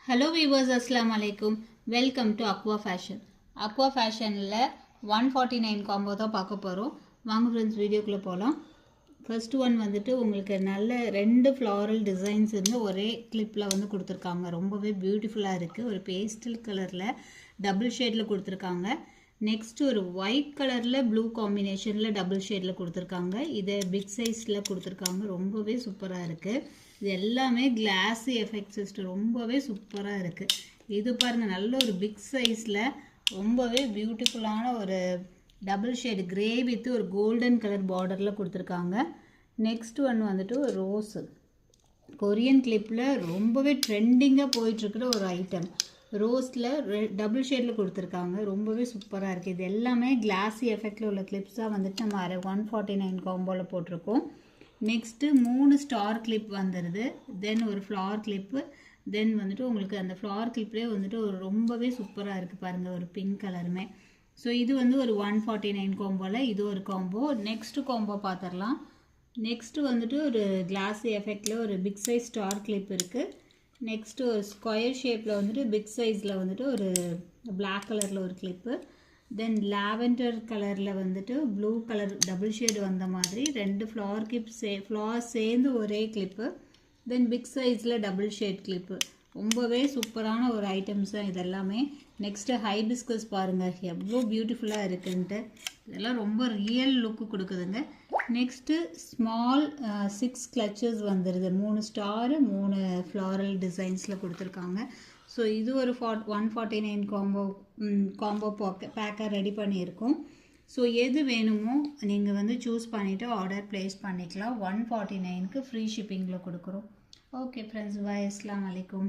Hello viewers, Assalamu alaikum. Welcome to Aqua Fashion. Aqua Fashion la 149 combo தான் பார்க்க போறோம். வாங்க friends வீடியோக்குள்ள போலாம். First one வந்துட்டு உங்களுக்கு நல்ல ரெண்டு floral designs இருந்து ஒரே clipல வந்து கொடுத்திருக்காங்க. ரொம்பவே பியூட்டிஃபுல்லா இருக்கு. ஒரு pastel கலர்ல double shadeல கொடுத்திருக்காங்க. நெக்ஸ்ட் ஒரு ஒயிட் கலர்ல ப்ளூ காம்பினேஷன்ல டபுள் ஷேட்ல கொடுத்திருக்காங்க. இது பிக் சைஸ்ல கொடுத்திருக்காங்க. ரொம்பவே சூப்பரா இருக்கு. இது எல்லாமே கிளாஸி எஃபெக்ட் சிஸ்டம் ரொம்பவே சூப்பரா இருக்கு. இது பாருங்க நல்ல ஒரு பிக் சைஸ்ல ரொம்பவே பியூட்டிஃபுல்லான ஒரு டபுள் ஷேட் கிரே வித் ஒரு கோல்டன் கலர் பார்டர்ல கொடுத்திருக்காங்க. நெக்ஸ்ட் ஒன் வந்துட்டு ஒரு ரோஸ் கொரியன் கிளிப்ல ரொம்பவே ட்ரெண்டிங்கா போயிட்டு இருக்கிற ஒரு ஐட்டம். ரோஸ்ல டபுள் ஷேட்ல கொடுத்திருக்காங்க. ரொம்பவே சூப்பரா இருக்கு. இது எல்லாமே கிளாஸி எஃபெக்ட்ல உள்ள கிளிப்ஸா வந்துட்டு நம்ம 149 காம்போல போட்டிருக்கோம். நெக்ஸ்ட் 3 ஸ்டார் கிளிப் வந்துருது. தென் ஒரு ஃப்ளவர் கிளிப். தென் வந்துட்டு உங்களுக்கு அந்த ஃப்ளவர் கிளிப்லேயே வந்துட்டு ஒரு ரொம்பவே சூப்பரா இருக்கு பாருங்க ஒரு பிங்க் கலருமே. ஸோ இது வந்து ஒரு 149 காம்போல இது ஒரு காம்போ. நெக்ஸ்ட் காம்போ பார்த்துடலாம். நெக்ஸ்ட் வந்துட்டு ஒரு கிளாஸி எஃபெக்ட்ல ஒரு பிக் சைஸ் ஸ்டார் கிளிப் இருக்கு. நெக்ஸ்ட் ஒரு ஸ்கொயர் ஷேப்ல வந்துட்டு பிக் சைஸ்ல வந்துட்டு ஒரு பிளாக் கலர்ல ஒரு கிளிப்பு. தென் லாவெண்டர் கலர்ல வந்துட்டு ப்ளூ கலர் டபுள் ஷேட் வந்த மாதிரி ரெண்டு ஃப்ளவர் சேர்ந்து ஒரே கிளிப்பு. தென் பிக் சைஸ்ல டபுள் ஷேட் கிளிப்பு. ரொம்பவே சூப்பரான ஒரு ஐட்டம்ஸ் தான் இதெல்லாமே. நெக்ஸ்ட் ஹைபிஸ்கஸ் பாருங்க எவ்வளோ பியூட்டிஃபுல்லாக இருக்குன்ட்டு. இதெல்லாம் ரொம்ப ரியல் லுக்கு கொடுக்குதுங்க. நெக்ஸ்ட்டு ஸ்மால் 6 கிளச்சஸ் வந்துடுது. 3 ஸ்டாரு 3 ஃப்ளாரல் டிசைன்ஸில் கொடுத்துருக்காங்க. ஸோ இது ஒரு 149 காம்போ பேக்காக ரெடி பண்ணியிருக்கோம். ஸோ எது வேணுமோ நீங்கள் வந்து சூஸ் பண்ணிவிட்டு ஆர்டர் ப்ளேஸ் பண்ணிக்கலாம். 149க்கு ஃப்ரீ ஷிப்பிங்கில் கொடுக்குறோம். ஓகே ஃப்ரெண்ட்ஸ், பாய், அஸ்ஸலாமு அலைக்கும்.